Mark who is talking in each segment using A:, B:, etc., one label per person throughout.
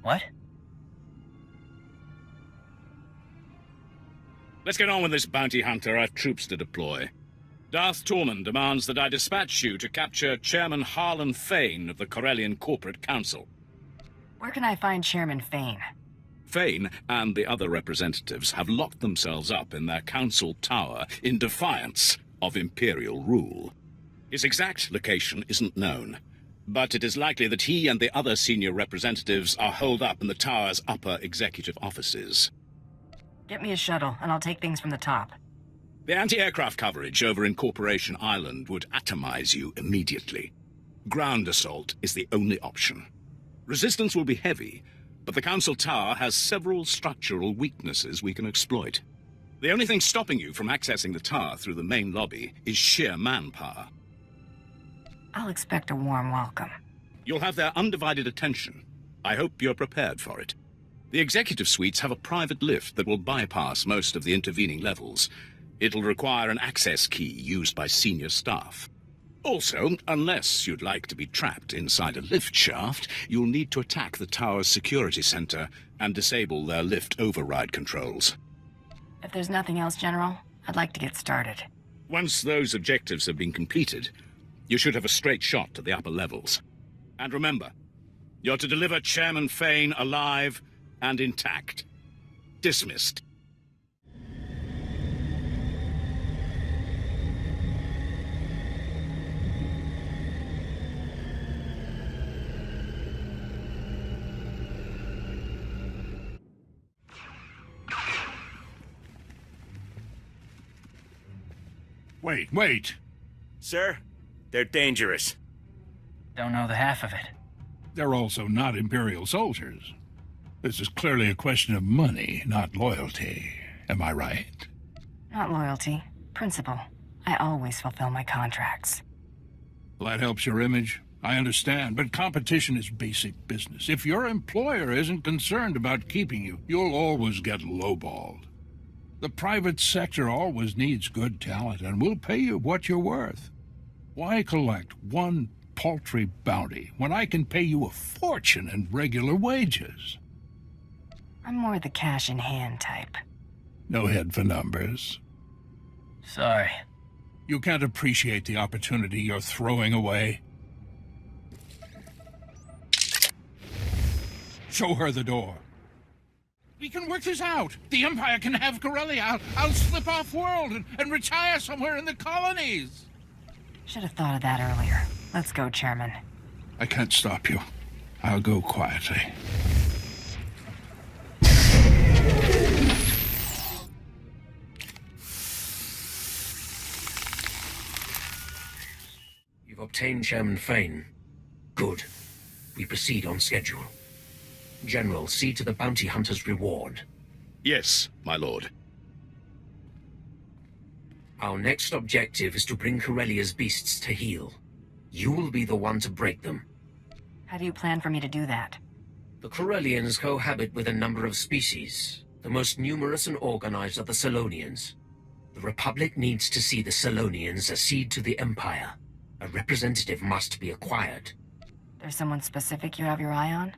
A: What?
B: Let's get on with this, bounty hunter. I've troops to deploy. Darth Tormund demands that I dispatch you to capture Chairman Harlan Fane of the Corellian Corporate Council.
A: Where can I find Chairman Fane?
B: Fane and the other representatives have locked themselves up in their council tower in defiance of Imperial rule. His exact location isn't known, but it is likely that he and the other senior representatives are holed up in the tower's upper executive offices.
A: Get me a shuttle, and I'll take things from the top.
B: The anti-aircraft coverage over in Corporation Island would atomize you immediately. Ground assault is the only option. Resistance will be heavy, but the Council Tower has several structural weaknesses we can exploit. The only thing stopping you from accessing the tower through the main lobby is sheer manpower.
A: I'll expect a warm welcome.
B: You'll have their undivided attention. I hope you're prepared for it. The executive suites have a private lift that will bypass most of the intervening levels. It'll require an access key used by senior staff. Also, unless you'd like to be trapped inside a lift shaft, you'll need to attack the tower's security center and disable their lift override controls.
A: If there's nothing else, General, I'd like to get started.
B: Once those objectives have been completed, you should have a straight shot to the upper levels. And remember, you're to deliver Chairman Fane alive and intact. Dismissed.
C: Wait.
D: Sir, they're dangerous.
A: Don't know the half of it.
C: They're also not Imperial soldiers. This is clearly a question of money, not loyalty. Am I right?
A: Not loyalty. Principle. I always fulfill my contracts.
C: Well, that helps your image. I understand, but competition is basic business. If your employer isn't concerned about keeping you, you'll always get lowballed. The private sector always needs good talent, and we'll pay you what you're worth. Why collect one paltry bounty when I can pay you a fortune in regular wages?
A: I'm more the cash-in-hand type.
C: No head for numbers.
A: Sorry.
C: You can't appreciate the opportunity you're throwing away. Show her the door. We can work this out. The Empire can have Corellia. I'll slip off world and retire somewhere in the colonies.
A: Should have thought of that earlier. Let's go, Chairman.
C: I can't stop you. I'll go quietly.
E: You've obtained Chairman Fane. Good. We proceed on schedule. General, see to the bounty hunter's reward.
B: Yes, my lord.
E: Our next objective is to bring Corellia's beasts to heel. You will be the one to break them.
A: How do you plan for me to do that?
E: The Corellians cohabit with a number of species. The most numerous and organized are the Selonians. The Republic needs to see the Selonians accede to the Empire. A representative must be acquired.
A: There's someone specific you have your eye on?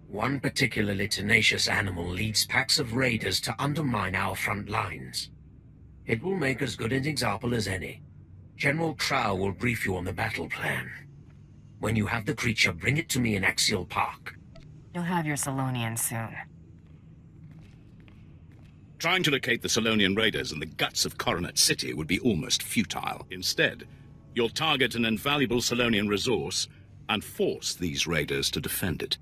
E: One particularly tenacious animal leads packs of raiders to undermine our front lines. It will make as good an example as any. General Trow will brief you on the battle plan. When you have the creature, bring it to me in Axial Park.
A: You'll have your Selonian soon.
B: Trying to locate the Selonian raiders in the guts of Coronet City would be almost futile. Instead, you'll target an invaluable Selonian resource and force these raiders to defend it.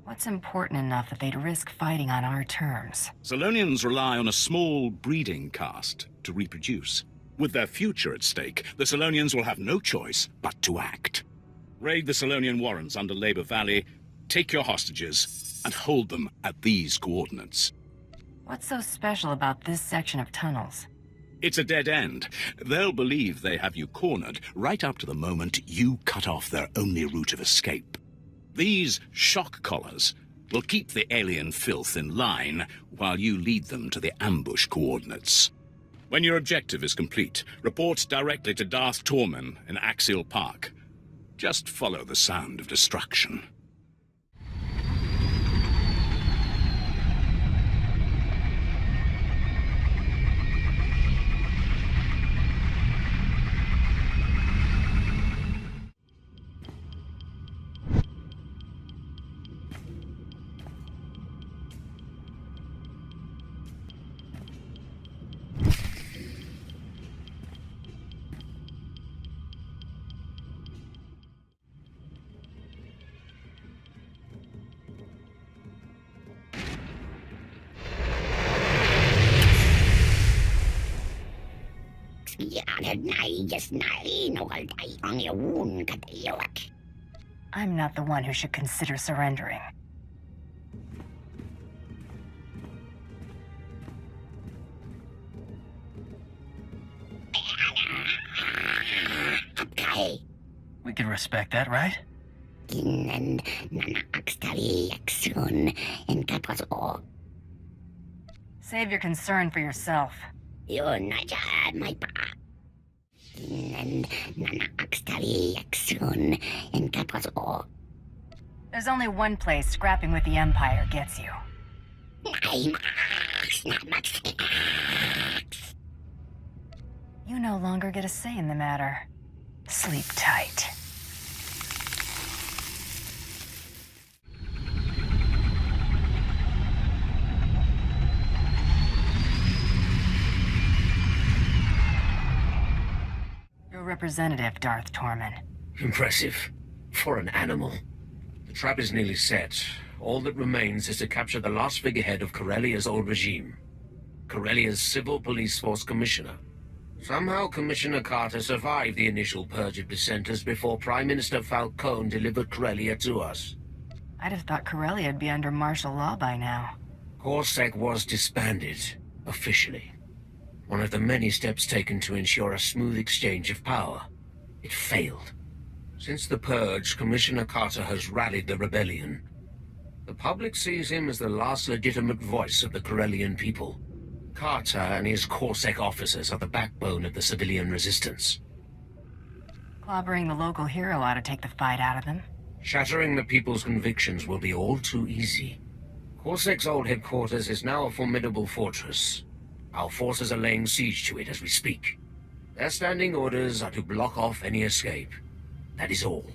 A: What's important enough that they'd risk fighting on our terms?
B: Selonians rely on a small breeding caste to reproduce. With their future at stake, the Selonians will have no choice but to act. Raid the Selonian warrens under Labor Valley, take your hostages, and hold them at these coordinates.
A: What's so special about this section of tunnels?
B: It's a dead end. They'll believe they have you cornered right up to the moment you cut off their only route of escape. These shock collars will keep the alien filth in line while you lead them to the ambush coordinates. When your objective is complete, report directly to Darth Tormund in Axial Park. Just follow the sound of destruction.
A: I'm not the one who should consider surrendering.
F: We can respect that, right?
A: Save your concern for yourself. There's only one place scrapping with the Empire gets you. You no longer get a say in the matter. Sleep tight. Your representative, Darth Tormen.
E: Impressive. For an animal. The trap is nearly set. All that remains is to capture the last figurehead of Corellia's old regime. Corellia's Civil Police Force Commissioner. Somehow Commissioner Carter survived the initial purge of dissenters before Prime Minister Falcone delivered Corellia to us.
A: I'd have thought Corellia'd be under martial law by now.
E: Corsac was disbanded, officially. One of the many steps taken to ensure a smooth exchange of power. It failed. Since the purge, Commissioner Carter has rallied the rebellion. The public sees him as the last legitimate voice of the Corellian people. Carter and his Corsac officers are the backbone of the civilian resistance.
A: Clobbering the local hero ought to take the fight out of them.
E: Shattering the people's convictions will be all too easy. Corsac's old headquarters is now a formidable fortress. Our forces are laying siege to it as we speak. Their standing orders are to block off any escape. That is all.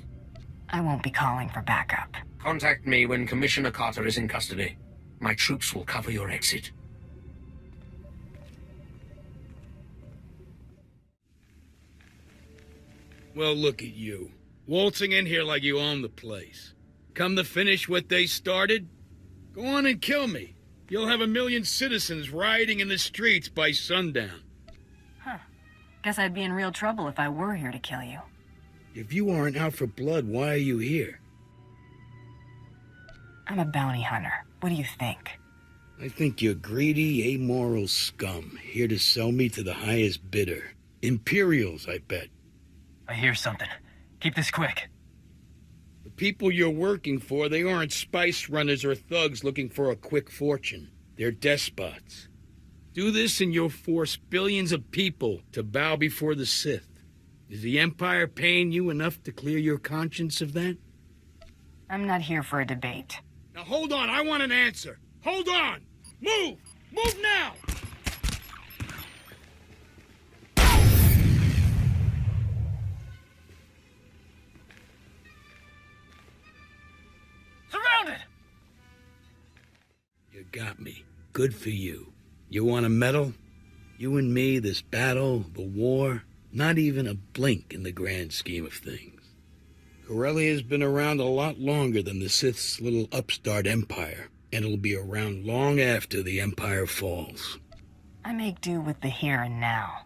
A: I won't be calling for backup.
E: Contact me when Commissioner Carter is in custody. My troops will cover your exit.
C: Well, look at you. Waltzing in here like you own the place. Come to finish what they started? Go on and kill me. You'll have 1 million citizens rioting in the streets by sundown.
A: Huh. Guess I'd be in real trouble if I were here to kill you.
C: If you aren't out for blood, why are you here?
A: I'm a bounty hunter. What do you think?
C: I think you're greedy, amoral scum, here to sell me to the highest bidder. Imperials, I bet.
F: I hear something. Keep this quick.
C: The people you're working for, they aren't spice runners or thugs looking for a quick fortune. They're despots. Do this and you'll force billions of people to bow before the Sith. Is the Empire paying you enough to clear your conscience of that?
A: I'm not here for a debate.
C: Now hold on, I want an answer. Hold on! Move! Move now!
F: Surrounded!
C: You got me. Good for you. You want a medal? You and me, this battle, the war, not even a blink in the grand scheme of things. Corellia's been around a lot longer than the Sith's little upstart empire, and it'll be around long after the empire falls.
A: I make do with the here and now.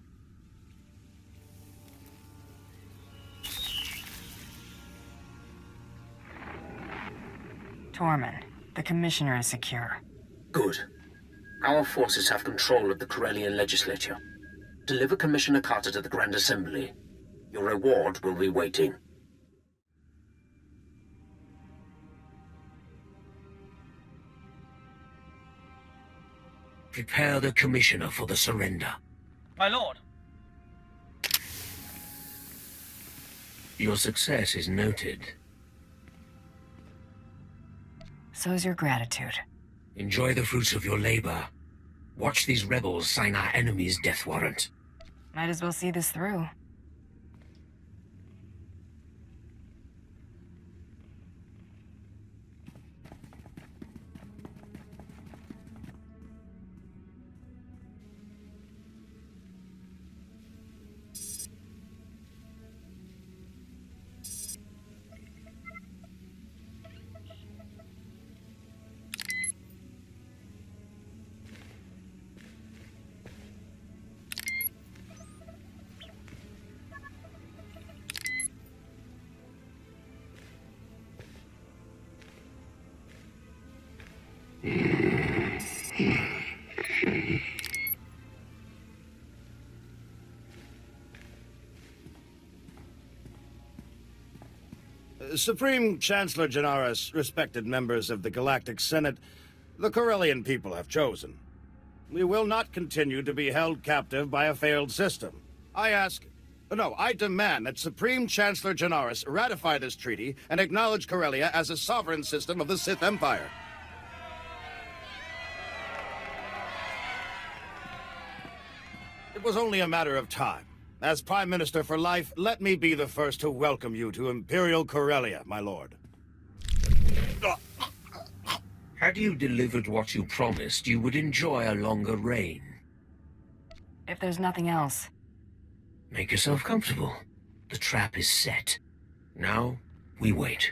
A: Tormen, the commissioner is secure.
E: Good. Our forces have control of the Corellian legislature. Deliver Commissioner Carter to the Grand Assembly. Your reward will be waiting. Prepare the Commissioner for the surrender.
F: My lord.
E: Your success is noted.
A: So's your gratitude.
E: Enjoy the fruits of your labor. Watch these rebels sign our enemy's death warrant.
A: Might as well see this through.
G: Supreme Chancellor Janaris, respected members of the Galactic Senate, the Corellian people have chosen. We will not continue to be held captive by a failed system. I demand that Supreme Chancellor Janaris ratify this treaty and acknowledge Corellia as a sovereign system of the Sith Empire. It was only a matter of time. As Prime Minister for life, let me be the first to welcome you to Imperial Corellia, my lord.
E: Had you delivered what you promised, you would enjoy a longer reign.
A: If there's nothing else.
E: Make yourself comfortable. The trap is set. Now, we wait.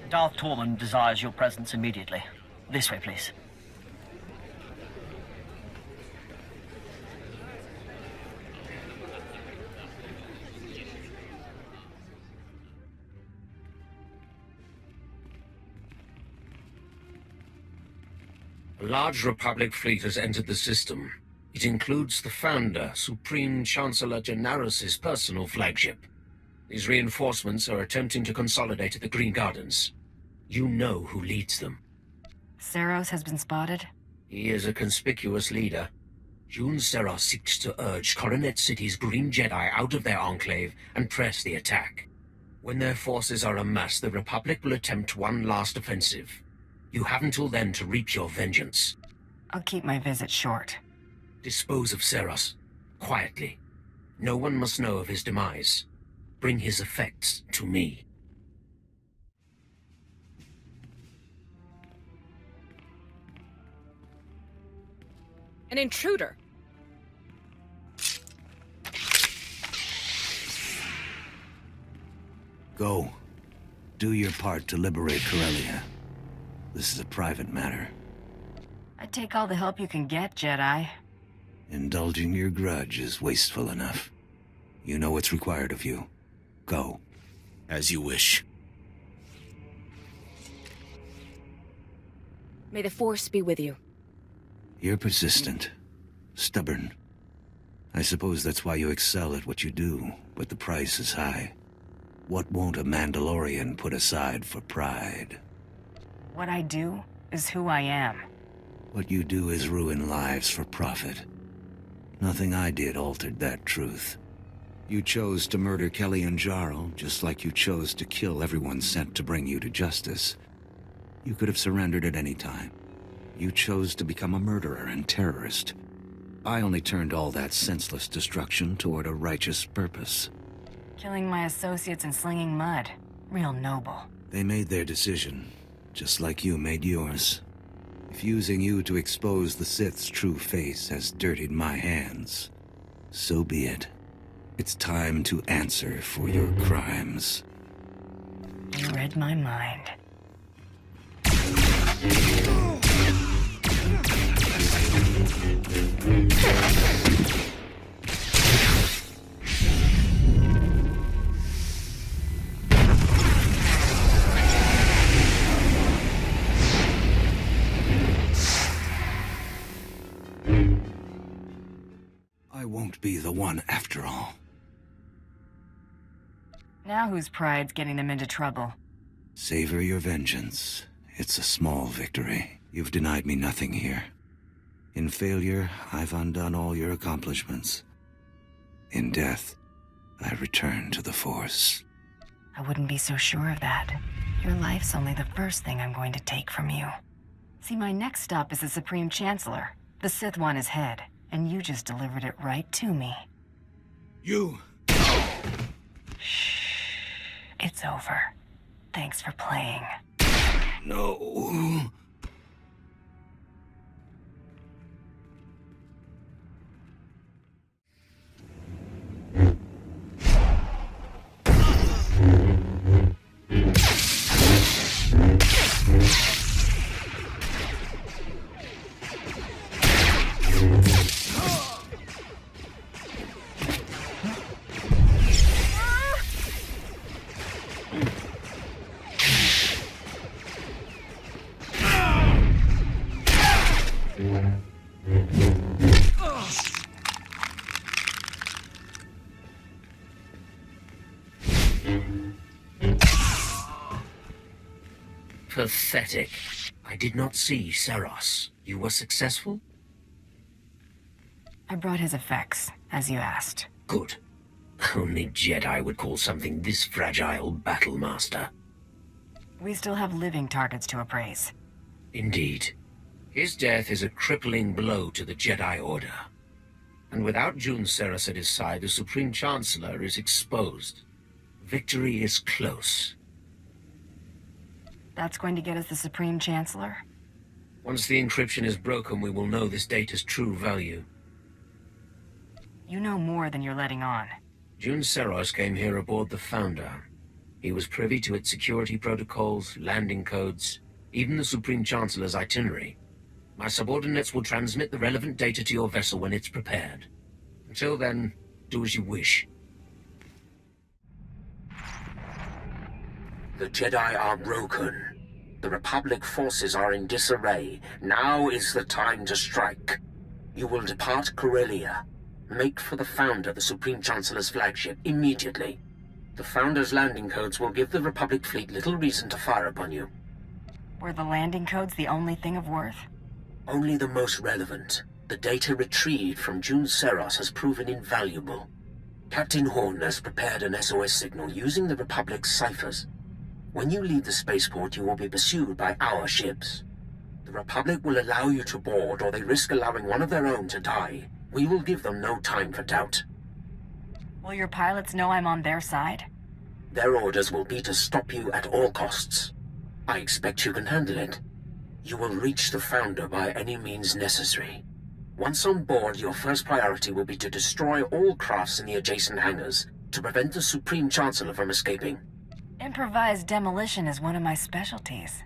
F: Darth Tormund desires your presence immediately. This way, please.
E: A large Republic fleet has entered the system. It includes the Founder, Supreme Chancellor Janaris' personal flagship. These reinforcements are attempting to consolidate at the Green Gardens. You know who leads them.
A: Seros has been spotted?
E: He is a conspicuous leader. Jun Seros seeks to urge Coronet City's Green Jedi out of their enclave and press the attack. When their forces are amassed, the Republic will attempt one last offensive. You have until then to reap your vengeance.
A: I'll keep my visit short.
E: Dispose of Seros. Quietly. No one must know of his demise. Bring his effects to me.
H: An intruder.
I: Go. Do your part to liberate Corellia. This is a private matter.
A: I'd take all the help you can get, Jedi.
I: Indulging your grudge is wasteful enough. You know what's required of you. Go.
D: As you wish.
H: May the Force be with you.
I: You're persistent. Stubborn. I suppose that's why you excel at what you do, but the price is high. What won't a Mandalorian put aside for pride?
A: What I do is who I am.
I: What you do is ruin lives for profit. Nothing I did altered that truth. You chose to murder Kelly and Jarl, just like you chose to kill everyone sent to bring you to justice. You could have surrendered at any time. You chose to become a murderer and terrorist. I only turned all that senseless destruction toward a righteous purpose.
A: Killing my associates and slinging mud. Real noble.
I: They made their decision, just like you made yours. If using you to expose the Sith's true face has dirtied my hands, so be it. It's time to answer for your crimes.
A: You read my mind.
I: I won't be the one after all.
A: Now whose pride's getting them into trouble?
I: Savor your vengeance. It's a small victory. You've denied me nothing here. In failure, I've undone all your accomplishments. In death, I return to the Force.
A: I wouldn't be so sure of that. Your life's only the first thing I'm going to take from you. See, my next stop is the Supreme Chancellor. The Sith want his head, and you just delivered it right to me.
G: You...
A: Shh. It's over. Thanks for playing.
I: No.
E: Pathetic. I did not see Seros. You were successful?
A: I brought his effects, as you asked.
E: Good. Only Jedi would call something this fragile Battlemaster.
A: We still have living targets to appraise.
E: Indeed. His death is a crippling blow to the Jedi Order. And without Jun Seros at his side, the Supreme Chancellor is exposed. Victory is close.
A: That's going to get us the Supreme Chancellor?
E: Once the encryption is broken, we will know this data's true value.
A: You know more than you're letting on.
E: Jun Seros came here aboard the Founder. He was privy to its security protocols, landing codes, even the Supreme Chancellor's itinerary. My subordinates will transmit the relevant data to your vessel when it's prepared. Until then, do as you wish. The Jedi are broken. The Republic forces are in disarray. Now is the time to strike. You will depart Corellia. Make for the Founder, the Supreme Chancellor's flagship, immediately. The Founder's landing codes will give the Republic fleet little reason to fire upon you.
A: Were the landing codes the only thing of worth?
E: Only the most relevant. The data retrieved from Jun Seros has proven invaluable. Captain Horn has prepared an SOS signal using the Republic's ciphers. When you leave the spaceport, you will be pursued by our ships. The Republic will allow you to board, or they risk allowing one of their own to die. We will give them no time for doubt.
A: Will your pilots know I'm on their side?
E: Their orders will be to stop you at all costs. I expect you can handle it. You will reach the Founder by any means necessary. Once on board, your first priority will be to destroy all crafts in the adjacent hangars, to prevent the Supreme Chancellor from escaping.
A: Improvised demolition is one of my specialties.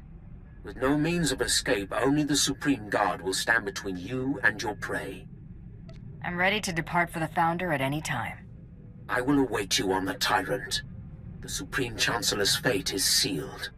E: With no means of escape, only the Supreme Guard will stand between you and your prey.
A: I'm ready to depart for the Founder at any time.
E: I will await you on the Tyrant. The Supreme Chancellor's fate is sealed.